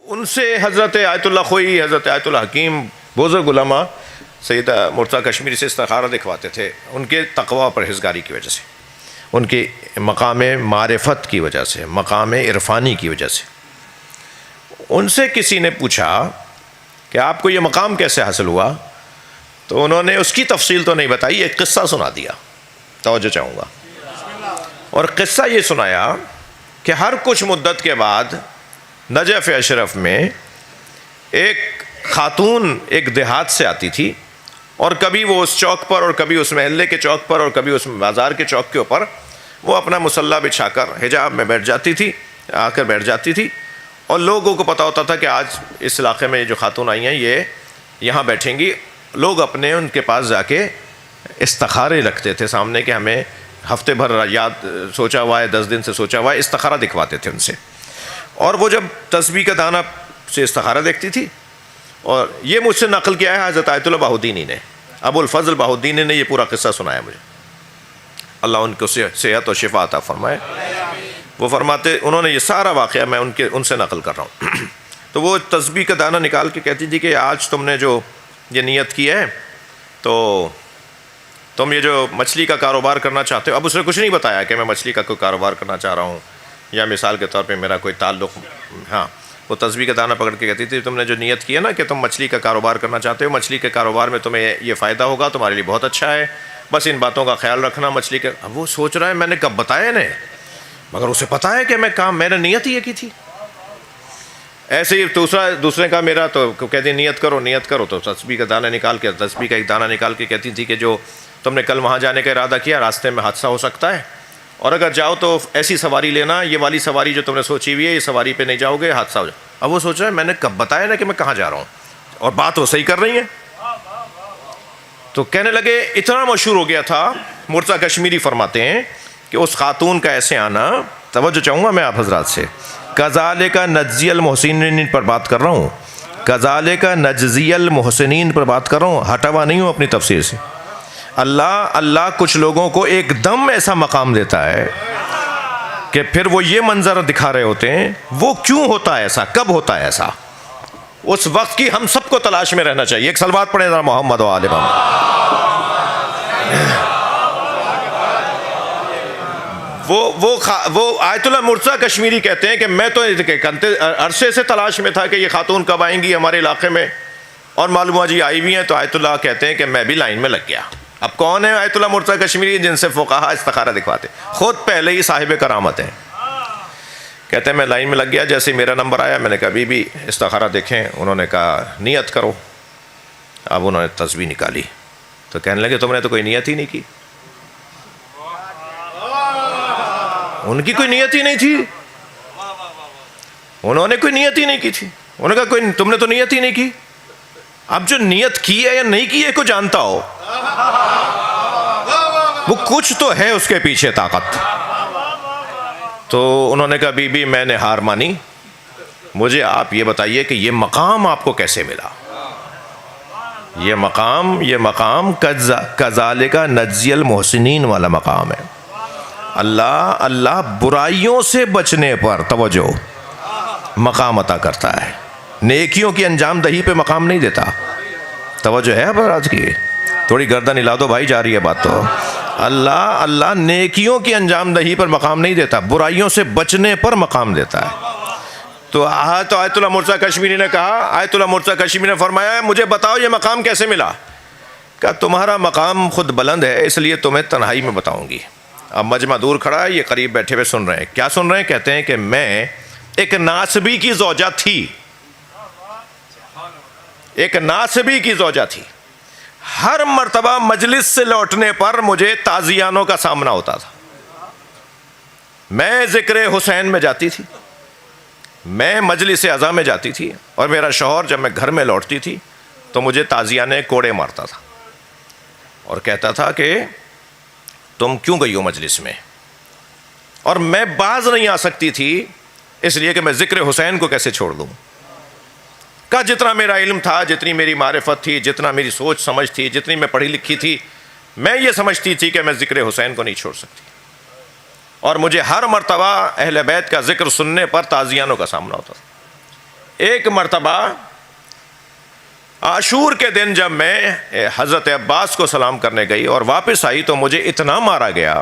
ان سے حضرت آیت اللہ خوئی، حضرت آیت اللہ حکیم، بزرگ علماء سید مرتضیٰ کشمیری سے استخارہ دکھواتے تھے، ان کے تقوی و پرہیزگاری کی وجہ سے، ان کے مقام معرفت کی وجہ سے، مقام عرفانی کی وجہ سے۔ ان سے کسی نے پوچھا کہ آپ کو یہ مقام کیسے حاصل ہوا؟ تو انہوں نے اس کی تفصیل تو نہیں بتائی، ایک قصہ سنا دیا، توجہ چاہوں گا۔ اور قصہ یہ سنایا کہ ہر کچھ مدت کے بعد نجف اشرف میں ایک خاتون ایک دیہات سے آتی تھی، اور کبھی وہ اس چوک پر، اور کبھی اس محلے کے چوک پر، اور کبھی اس بازار کے چوک کے اوپر وہ اپنا مصلی بچھا کر حجاب میں بیٹھ جاتی تھی، آ کر بیٹھ جاتی تھی، اور لوگوں کو پتہ ہوتا تھا کہ آج اس علاقے میں جو خاتون آئی ہیں یہ یہاں بیٹھیں گی۔ لوگ اپنے ان کے پاس جا کے استخارے رکھتے تھے سامنے کہ ہمیں ہفتے بھر یاد سوچا ہوا ہے، 10 دن سے سوچا ہوا ہے، استخارہ دکھواتے تھے ان سے۔ اور وہ جب تسبیح کا دانہ سے استخارہ دیکھتی تھی، اور یہ مجھ سے نقل کیا ہے حضرت آیت اللہ بہاؤالدینی نے، ابو الفضل بہاؤالدینی نے یہ پورا قصہ سنایا مجھے، اللہ ان کو صحت اور شفا عطا فرمائے۔ وہ فرماتے، انہوں نے یہ سارا واقعہ میں ان سے نقل کر رہا ہوں۔ تو وہ تسبیح کا دانہ نکال کے کہتی تھی کہ آج تم نے جو یہ نیت کی ہے تو تم یہ جو مچھلی کا کاروبار کرنا چاہتے ہو، اب اس نے کچھ نہیں بتایا کہ میں مچھلی کا کوئی کاروبار کرنا چاہ رہا ہوں یا مثال کے طور پہ میرا کوئی تعلق، ہاں وہ تسبیح کا دانہ پکڑ کے کہتی تھی تم نے جو نیت کی ہے نا کہ تم مچھلی کا کاروبار کرنا چاہتے ہو، مچھلی کے کاروبار میں تمہیں یہ فائدہ ہوگا، تمہارے لیے بہت اچھا ہے، بس ان باتوں کا خیال رکھنا مچھلی کے۔ اب وہ سوچ رہا ہے میں نے کب بتایا انہیں، مگر اسے پتہ ہے کہ میں نے نیت ہی یہ کی تھی۔ ایسے ہی دوسرے کا میرا تو کہتی نیت کرو، تو تسبیح کا دانہ نکال کے، تسبیح کا ایک دانہ نکال کے کہتی تھی کہ جو تم نے کل وہاں جانے کا ارادہ کیا، راستے میں حادثہ ہو سکتا ہے، اور اگر جاؤ تو ایسی سواری لینا، یہ والی سواری جو تم نے سوچی ہوئی ہے یہ سواری پہ نہیں جاؤ گے، حادثہ ہو جائے۔ اب وہ سوچ رہا ہے میں نے کب بتایا نا کہ میں کہاں جا رہا ہوں، اور بات وہ صحیح کر رہی ہیں۔ تو کہنے لگے اتنا مشہور ہو گیا تھا، مرتضیٰ کشمیری فرماتے ہیں کہ اس خاتون کا ایسے آنا، توجہ چاہوں گا میں آپ حضرات سے، کذالک نجزی المحسنین پر بات کر رہا ہوں، کذالک نجزی المحسنین پر بات کر رہا ہوں، ہٹا ہوا نہیں ہوں اپنی تفسیر سے۔ اللہ کچھ لوگوں کو ایک دم ایسا مقام دیتا ہے کہ پھر وہ یہ منظر دکھا رہے ہوتے ہیں۔ وہ کیوں ہوتا ہے ایسا، کب ہوتا ہے ایسا، اس وقت کی ہم سب کو تلاش میں رہنا چاہیے۔ ایک صلوات پڑھیں ذرا محمد و آل محمد۔ وہ آیت اللہ مرتضیٰ کشمیری کہتے ہیں کہ میں تو عرصے سے تلاش میں تھا کہ یہ خاتون کب آئیں گی ہمارے علاقے میں، اور معلوم ہوا جی آئی بھی ہیں۔ تو آیت اللہ کہتے ہیں کہ میں بھی لائن میں لگ گیا۔ اب کون ہے آیت اللہ مرتضیٰ کشمیری جن سے فقہا استخارہ دکھواتے، خود پہلے ہی صاحب کرامت ہیں۔ کہتے ہیں میں لائن میں لگ گیا، جیسے میرا نمبر آیا میں نے کہا بی استخارہ دیکھیں، انہوں نے کہا نیت کرو۔ اب انہوں نے تسبیح نکالی تو کہنے لگے تم نے تو کوئی نیت ہی نہیں کی۔ ان کی کوئی نیت ہی نہیں تھی، انہوں نے کوئی نیت ہی نہیں کی تھی۔ انہوں نے کہا تم نے تو نیت ہی نہیں کی۔ اب جو نیت کی ہے یا نہیں کی ہے کو جانتا ہو، وہ کچھ تو ہے اس کے پیچھے طاقت۔ تو انہوں نے کہا بی بی میں نے ہار مانی، مجھے آپ یہ بتائیے کہ یہ مقام آپ کو کیسے ملا؟ یہ مقام کذالک نجزی المحسنین والا مقام ہے۔ اللہ برائیوں سے بچنے پر توجہ مقام عطا کرتا ہے، نیکیوں کی انجام دہی پہ مقام نہیں دیتا۔ توجہ ہے اب آج کی، تھوڑی گردن ہلا دو بھائی، جا رہی ہے بات تو۔ اللہ نیکیوں کی انجام دہی پر مقام نہیں دیتا، برائیوں سے بچنے پر مقام دیتا ہے۔ تو آیت اللہ مرتضیٰ کشمیری نے کہا، آیت اللہ مرتضیٰ کشمیری نے فرمایا مجھے بتاؤ یہ مقام کیسے ملا؟ کہا تمہارا مقام خود بلند ہے، اس لیے تمہیں تنہائی میں بتاؤں گی۔ اب مجمع دور کھڑا ہے، یہ قریب بیٹھے ہوئے سن رہے ہیں۔ کیا سن رہے ہیں؟ کہتے ہیں کہ میں ایک ناسبی کی زوجہ تھی، ایک ناسبی کی زوجہ تھی۔ ہر مرتبہ مجلس سے لوٹنے پر مجھے تازیانوں کا سامنا ہوتا تھا۔ میں ذکر حسین میں جاتی تھی، میں مجلس عزا میں جاتی تھی، اور میرا شوہر جب میں گھر میں لوٹتی تھی تو مجھے تازیانے کوڑے مارتا تھا اور کہتا تھا کہ تم کیوں گئی ہو مجلس میں، اور میں باز نہیں آ سکتی تھی اس لیے کہ میں ذکر حسین کو کیسے چھوڑ دوں۔ کہ جتنا میرا علم تھا، جتنی میری معرفت تھی، جتنا میری سوچ سمجھ تھی، جتنی میں پڑھی لکھی تھی، میں یہ سمجھتی تھی کہ میں ذکر حسین کو نہیں چھوڑ سکتی، اور مجھے ہر مرتبہ اہل بیت کا ذکر سننے پر تازیانوں کا سامنا ہوتا تھا۔ ایک مرتبہ عاشور کے دن جب میں حضرت عباس کو سلام کرنے گئی اور واپس آئی تو مجھے اتنا مارا گیا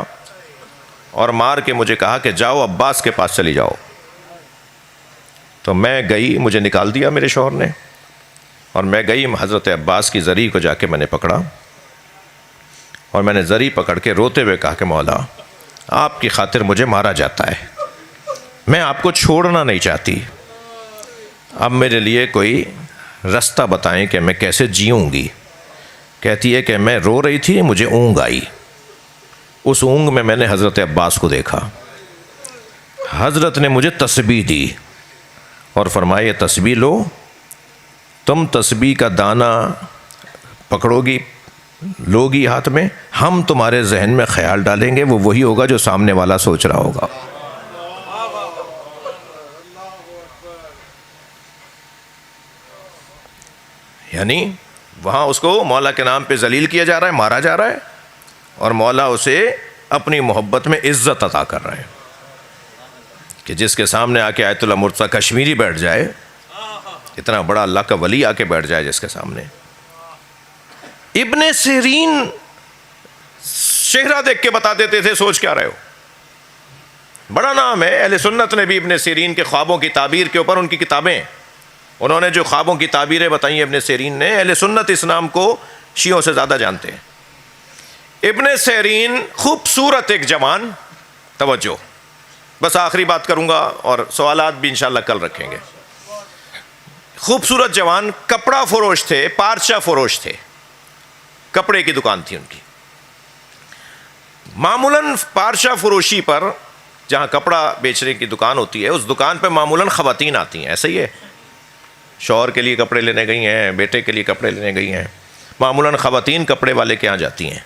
اور مار کے مجھے کہا کہ جاؤ عباس کے پاس چلی جاؤ. تو میں گئی, مجھے نکال دیا میرے شوہر نے, اور میں گئی حضرت عباس کی زری کو جا کے میں نے پکڑا اور میں نے زری پکڑ کے روتے ہوئے کہا کہ مولا آپ کی خاطر مجھے مارا جاتا ہے, میں آپ کو چھوڑنا نہیں چاہتی, اب میرے لیے کوئی رستہ بتائیں کہ میں کیسے جیوں گی. کہتی ہے کہ میں رو رہی تھی, مجھے اونگ آئی, اس اونگ میں نے حضرت عباس کو دیکھا, حضرت نے مجھے تسبیح دی اور فرمایا یہ تسبیح لو, تم تسبیح کا دانہ پکڑو گی, لوگی ہاتھ میں, ہم تمہارے ذہن میں خیال ڈالیں گے, وہ وہی ہوگا جو سامنے والا سوچ رہا ہوگا. یعنی وہاں اس کو مولا کے نام پہ ذلیل کیا جا رہا ہے, مارا جا رہا ہے, اور مولا اسے اپنی محبت میں عزت عطا کر رہے ہیں کہ جس کے سامنے آ کے آیت اللہ مرتضیٰ کشمیری بیٹھ جائے, اتنا بڑا اللہ کا ولی آ کے بیٹھ جائے جس کے سامنے. ابن سیرین چہرہ دیکھ کے بتا دیتے تھے سوچ کیا رہے ہو. بڑا نام ہے, اہل سنت نے بھی ابن سیرین کے خوابوں کی تعبیر کے اوپر ان کی کتابیں, انہوں نے جو خوابوں کی تعبیریں بتائی ابن سیرین نے, اہل سنت اس نام کو شیعوں سے زیادہ جانتے ہیں. ابن سیرین خوبصورت ایک جوان, توجہ بس آخری بات کروں گا اور سوالات بھی انشاءاللہ کل رکھیں گے. خوبصورت جوان, کپڑا فروش تھے, پارچہ فروش تھے, کپڑے کی دکان تھی ان کی. معمولاً پارچہ فروشی پر جہاں کپڑا بیچنے کی دکان ہوتی ہے اس دکان پہ معمولاً خواتین آتی ہیں, ایسا ہی ہے, شوہر کے لیے کپڑے لینے گئی ہیں, بیٹے کے لیے کپڑے لینے گئی ہیں, معمولاً خواتین کپڑے والے کے یہاں جاتی ہیں.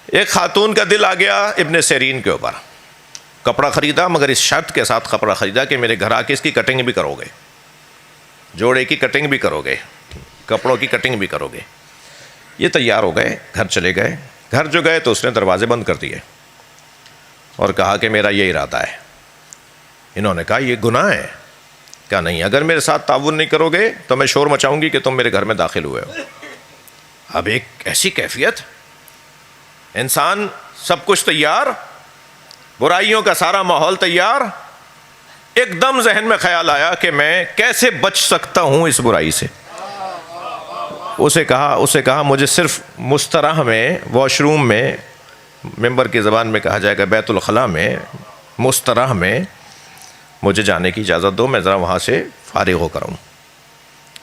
ایک خاتون کا دل آ گیا ابن سیرین کے اوپر, کپڑا خریدا مگر اس شرط کے ساتھ کپڑا خریدا کہ میرے گھر آ کے اس کی کٹنگ بھی کرو گے, جوڑے کی کٹنگ بھی کرو گے, کپڑوں کی کٹنگ بھی کرو گے. یہ تیار ہو گئے, گھر چلے گئے. گھر جو گئے تو اس نے دروازے بند کر دیے اور کہا کہ میرا یہ ارادہ ہے. انہوں نے کہا یہ گناہ ہے. کہا نہیں, اگر میرے ساتھ تعاون نہیں کرو گے تو میں شور مچاؤں گی کہ تم میرے گھر میں داخل ہوئے ہو. اب ایک ایسی کیفیت, انسان سب کچھ تیار, برائیوں کا سارا ماحول تیار, ایک دم ذہن میں خیال آیا کہ میں کیسے بچ سکتا ہوں اس برائی سے. اسے کہا مجھے صرف مستراح میں, واش روم میں, ممبر کی زبان میں کہا جائے گا بیت الخلاء میں, مستراح میں مجھے جانے کی اجازت دو, میں ذرا وہاں سے فارغ ہو کر ہوں.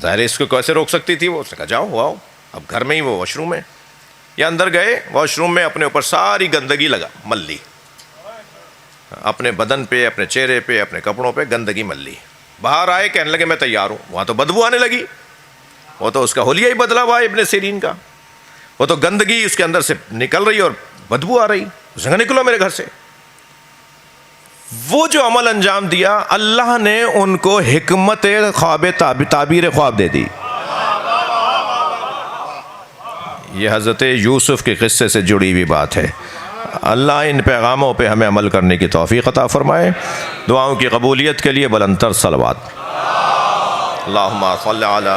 ظاہر اس کو کیسے روک سکتی تھی وہ, اس نے کہا جاؤ آؤ. اب گھر میں ہی وہ واش روم ہے, یا اندر گئے واش روم میں, اپنے اوپر ساری گندگی مل لی, اپنے بدن پہ, اپنے چہرے پہ, اپنے کپڑوں پہ گندگی مل لی. باہر آئے, کہنے لگے میں تیار ہوں. وہاں تو بدبو آنے لگی, وہ تو اس کا حلیہ ہی بدلا ہوا ہے ابن سیرین کا, وہ تو گندگی اس کے اندر سے نکل رہی اور بدبو آ رہی. اس نے کہا نکلو میرے گھر سے. وہ جو عمل انجام دیا, اللہ نے ان کو حکمت خواب تعبیر خواب دے دی. یہ حضرت یوسف کے قصے سے جڑی ہوئی بات ہے. اللہ ان پیغاموں پہ ہمیں عمل کرنے کی توفیق عطا فرمائے. دعاؤں کی قبولیت کے لیے بلند تر صلوات. اللہم صلی علی